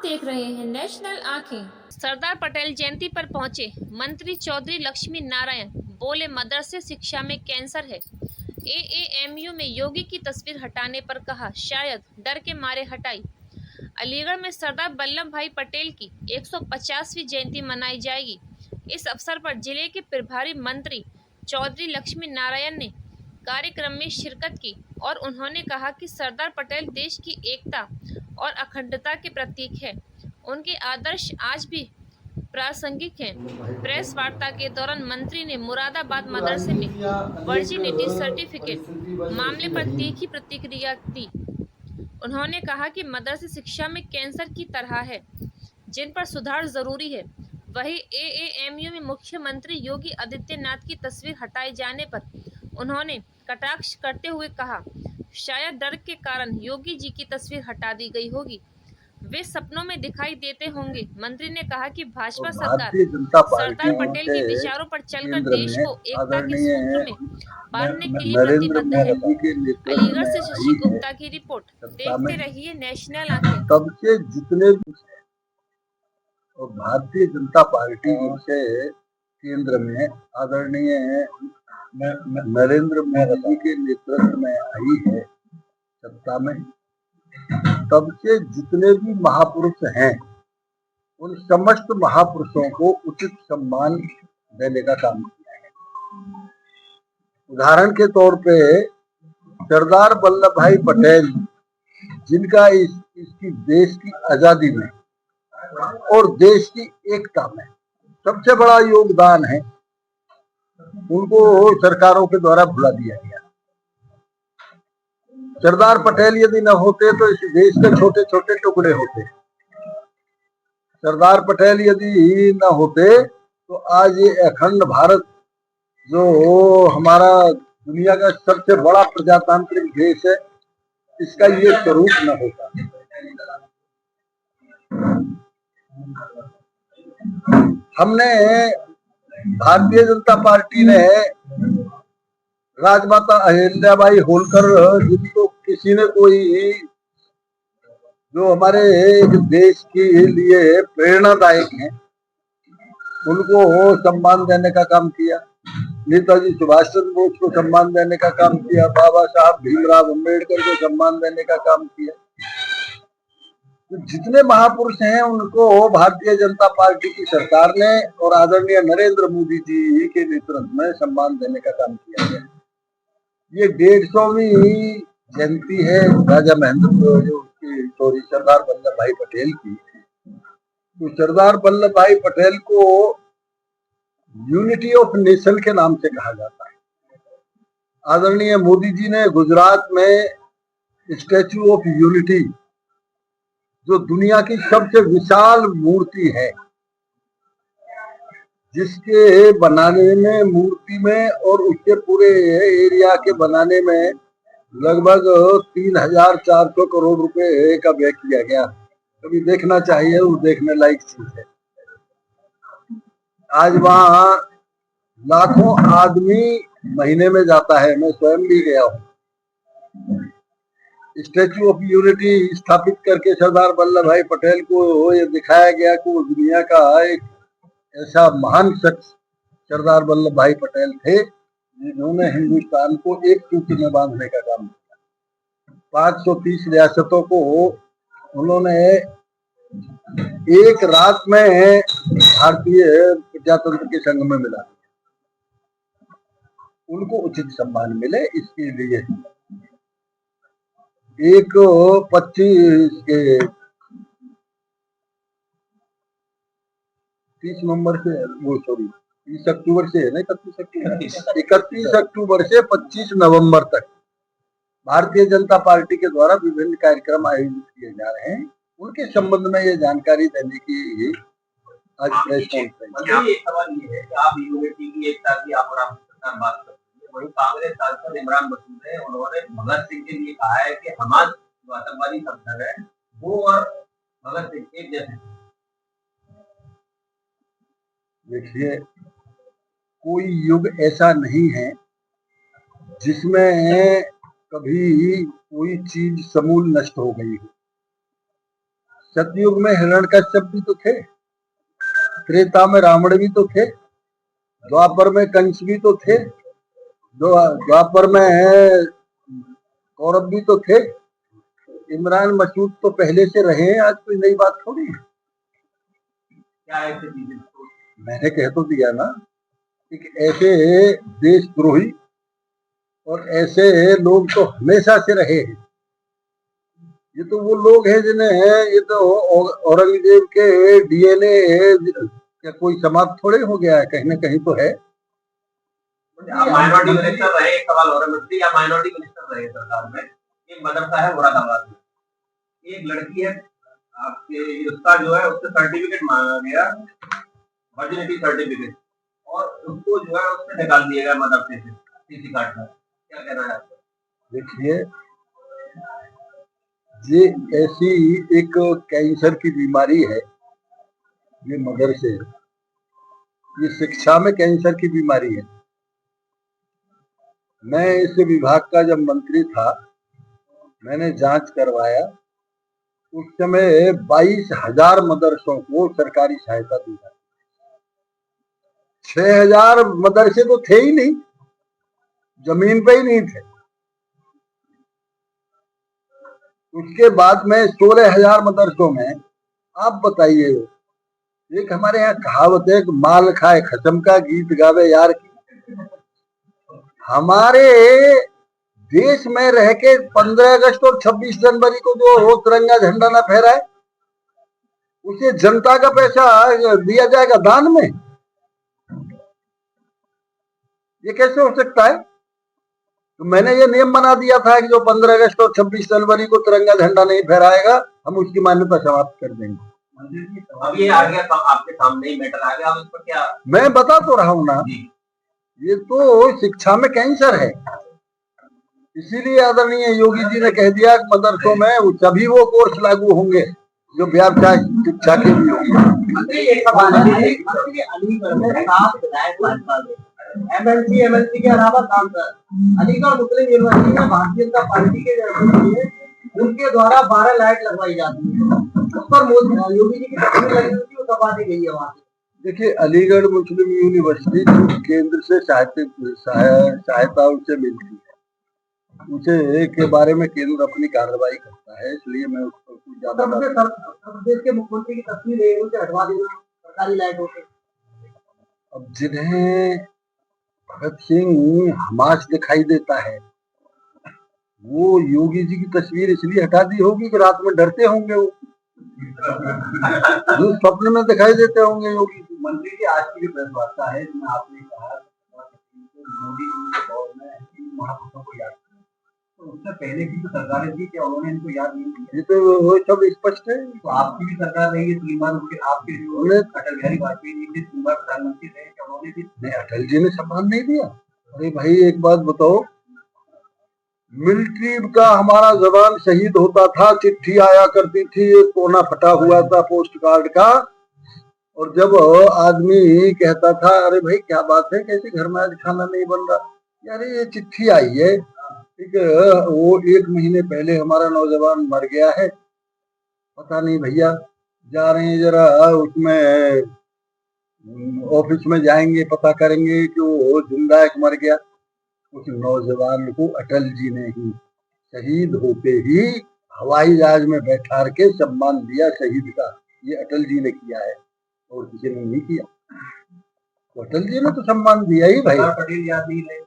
देख रहे हैं नेशनल आंखें। सरदार पटेल जयंती पर पहुंचे मंत्री चौधरी लक्ष्मी नारायण, बोले मदरसे शिक्षा में कैंसर है। एएमयू में योगी की तस्वीर हटाने पर कहा शायद डर के मारे हटाई। अलीगढ़ में सरदार वल्लभ भाई पटेल की 150वीं जयंती मनाई जाएगी। इस अवसर पर जिले के प्रभारी मंत्री चौधरी लक्ष्मी नारायण ने कार्यक्रम में शिरकत की और उन्होंने कहा कि सरदार पटेल देश की एकता और अखंडता के प्रतीक है। उनके आदर्श आज भी प्रासंगिक हैं। प्रेस वार्ता के दौरान मंत्री ने मुरादाबाद मदरसे में वर्जिनिटी सर्टिफिकेट मामले पर तीखी प्रतिक्रिया दी। उन्होंने कहा कि मदरसे शिक्षा में कैंसर की तरह है, जिन पर सुधार जरूरी है। वहीं एएमयू में मुख्यमंत्री योगी आदित्यनाथ की तस्वीर हटाए जाने पर उन्होंने कटाक्ष करते हुए कहा शायद डर के कारण योगी जी की तस्वीर हटा दी गई होगी, वे सपनों में दिखाई देते होंगे। मंत्री ने कहा कि भाजपा सरकार सरदार पटेल के विचारों पर चलकर देश को एकता के सूत्र में बांधने के लिए प्रतिबद्ध है। अलीगढ़ से शशि गुप्ता की रिपोर्ट। देखते रहिए नेशनल आंखें। तब से जितने भारतीय जनता पार्टी से केंद्र में आदरणीय नरेंद्र मोदी के नेतृत्व में आई है सत्ता में, तब से जितने भी महापुरुष हैं उन समस्त महापुरुषों को उचित सम्मान देने का काम किया है। उदाहरण के तौर पे सरदार वल्लभ भाई पटेल, जिनका इसकी देश की आजादी में और देश की एकता में सबसे बड़ा योगदान है, उनको सरकारों के द्वारा भुला दिया गया। सरदार पटेल यदि न होते तो इस देश के छोटे छोटे टुकड़े होते। सरदार पटेल यदि न होते तो आज ये अखंड भारत जो हमारा दुनिया का सबसे बड़ा प्रजातांत्रिक देश है, इसका ये स्वरूप न होता। हमने भारतीय जनता पार्टी ने राजमाता अहिल्याबाई होलकर, जिनको किसी ने कोई जो हमारे देश के लिए प्रेरणादायक हैं, उनको सम्मान देने का काम किया। नेताजी सुभाष चंद्र बोस को सम्मान देने का काम किया। बाबा साहब भीमराव अंबेडकर को सम्मान देने का काम किया। तो जितने महापुरुष हैं उनको भारतीय जनता पार्टी की सरकार ने और आदरणीय नरेंद्र मोदी जी के नेतृत्व में सम्मान देने का काम किया है। ये 150वीं जयंती है राजा महेंद्र सरदार वल्लभ भाई पटेल की। तो सरदार वल्लभ भाई पटेल को यूनिटी ऑफ नेशन के नाम से कहा जाता है। आदरणीय मोदी जी ने गुजरात में स्टैच्यू ऑफ यूनिटी, जो दुनिया की सबसे विशाल मूर्ति है, जिसके बनाने में, मूर्ति में और उसके पूरे एरिया के बनाने में लगभग 3,400 करोड़ रुपए का व्यय किया गया। कभी देखना चाहिए, वो देखने लायक चीज है। आज वहाँ लाखों आदमी महीने में जाता है, मैं स्वयं भी गया हूँ। स्टैच्यू ऑफ यूनिटी स्थापित करके सरदार वल्लभ भाई पटेल को ये दिखाया गया कि वो दुनिया का एक ऐसा महान शख्स सरदार वल्लभ भाई पटेल थे, जिन्होंने हिंदुस्तान को एक सूत्र में बांधने का काम किया। 530 रियासतों को उन्होंने एक रात में भारतीय प्रजातंत्र के संघ में मिला दिया। उनको उचित सम्मान मिले, इसके लिए 30 अक्टूबर से है ना, 31 अक्टूबर से 25 नवंबर तक भारतीय जनता पार्टी के द्वारा विभिन्न कार्यक्रम आयोजित किए जा रहे हैं। उनके संबंध में ये जानकारी देने की आज प्रेस कॉन्फ्रेंस। आप यूनिटी की एकता की आप बात करते हैं, वहीं कांग्रेस सांसद इमरान मसूद है, उन्होंने भगत सिंह के लिए कहा है कि हमास जो आतंकवादी संगठन है वो और भगत सिंह एक जैसे। देखिए, कोई युग ऐसा नहीं है जिसमें कभी कोई चीज समूल नष्ट हो गई हो। सतयुग में हिरण्यकश्यप भी तो थे, त्रेता में रावण भी तो थे, द्वापर में कंस भी तो थे, द्वापर में कौरव भी तो थे। इमरान मसूद तो पहले से रहे हैं, आज कोई नई बात थोड़ी है। क्या ऐसी चीजें मैंने कह तो दिया ना कि ऐसे देशद्रोही और ऐसे लोग तो हमेशा से रहे हैं। ये तो वो लोग हैं जिन्हें, ये तो औरंगजेब के डीएनए क्या कोई समाप्त थोड़े हो गया है, कहीं ना कहीं तो है। आप माइनॉरिटी मिनिस्टर रहे, एक सवाल और है मंत्री, आप माइनॉरिटी मिनिस्टर रहे सरकार में। एक मदरसा है मुरादाबाद में, एक लड़की है आपके, उसका जो है उससे सर्टिफिकेट मांगा गया, वर्जिनिटी सर्टिफिकेट, और उसको जो है उससे निकाल दिया गया मदरसे से सीसी कार्ड का। क्या कहना है आपका? देखिए, ये ऐसी एक कैंसर की बीमारी है, ये मदरसे, ये शिक्षा में कैंसर की बीमारी है। मैं इस विभाग का जब मंत्री था, मैंने जांच करवाया, उस समय 22,000 मदरसों को सरकारी सहायता दी जाती, 6,000 मदरसे तो थे ही नहीं, जमीन पे ही नहीं थे। उसके बाद में 16,000 मदरसों में, आप बताइए, एक हमारे यहाँ कहावत है कि माल खाए खसम का, गीत गावे यार की। हमारे देश में रह के 15 अगस्त और 26 जनवरी को जो हो तिरंगा झंडा न फहराए, उसे जनता का पैसा दिया जाएगा दान में? ये कैसे हो सकता है? तो मैंने ये नियम बना दिया था कि जो 15 अगस्त और 26 जनवरी को तिरंगा झंडा नहीं फहराएगा, हम उसकी मान्यता समाप्त कर देंगे। अब ये आ गया, आपके सामने ही मैटर आ गया, अब इस पर क्या? मैं बता तो रहा हूं ना, ये तो शिक्षा में कैंसर है। इसीलिए आदरणीय योगी जी ने कह दिया कि मदरसों में सभी वो कोर्स लागू होंगे जो व्यावसायिक शिक्षा के लिए होंगे। एक सवाल है, अलीगढ़ में 7 विधायक भाजपा के, एमएलसी के अलावा सांसद, अलीगढ़ मुस्लिम यूनिवर्सिटी में भारतीय जनता पार्टी के उनके द्वारा 12 लाइट लगवाई जाती है, उस पर मोदी योगी जी की तस्वीर लगी हुई थी, वो दबा दी गई है वहां से। देखिए, अलीगढ़ मुस्लिम यूनिवर्सिटी केंद्र से सहायता उसे मिलती है, उसे के बारे में केंद्र अपनी कार्रवाई करता है, इसलिए मैं उस पर कुछ ज्यादा। प्रदेश के मुख्यमंत्री की तस्वीर है, उसे हटवा देना सरकारी लाइटों से। अब जिन्हें भगत सिंह हमास दिखाई देता है, वो योगी जी की तस्वीर इसलिए हटा दी होगी कि रात में डरते होंगे, वो जो स्वप्न में दिखाई देते होंगे योगी जी। मंत्री जी, आज की जो प्रेस वार्ता है जिसमें आपने कहा मोदी जी के दौर में इन महापुरुषों को याद करें, तो उससे पहले की जो सरकारें थी, क्या उन्होंने इनको याद नहीं किया? ये तो वो सब स्पष्ट है। तो आपकी भी सरकार रही है 3 बार, आपके जो अटल बिहारी वाजपेयी जी थे 3 बार प्रधानमंत्री रहे, क्या उन्होंने भी? नहीं, अटल जी ने सम्मान नहीं दिया। अरे भाई, एक बात बताओ, मिलिट्री का हमारा जवान शहीद होता था, चिट्ठी आया करती थी, एक कोना फटा हुआ था पोस्ट कार्ड का, और जब आदमी कहता था अरे भाई क्या बात है, कैसे घर में आज खाना नहीं बन रहा, यार ये चिट्ठी आई है, ठीक है, वो 1 महीने पहले हमारा नौजवान मर गया है, पता नहीं भैया, जा रहे हैं जरा उसमें ऑफिस में जाएंगे, पता करेंगे कि वो जिंदा है कि मर गया। उस नौजवान को अटल जी ने ही शहीद होते ही हवाई जहाज में बैठा के सम्मान दिया शहीद का, ये अटल जी ने किया है और किसी ने नहीं किया। तो अटल जी ने तो सम्मान दिया ही भाई। पटेल याद नहीं रहे?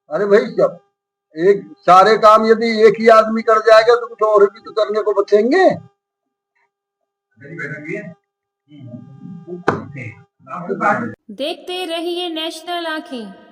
अरे भाई, जब एक सारे काम यदि एक ही आदमी कर जाएगा तो कुछ और भी तो करने को बचेंगे। देखते रहिए नेशनल आंखें।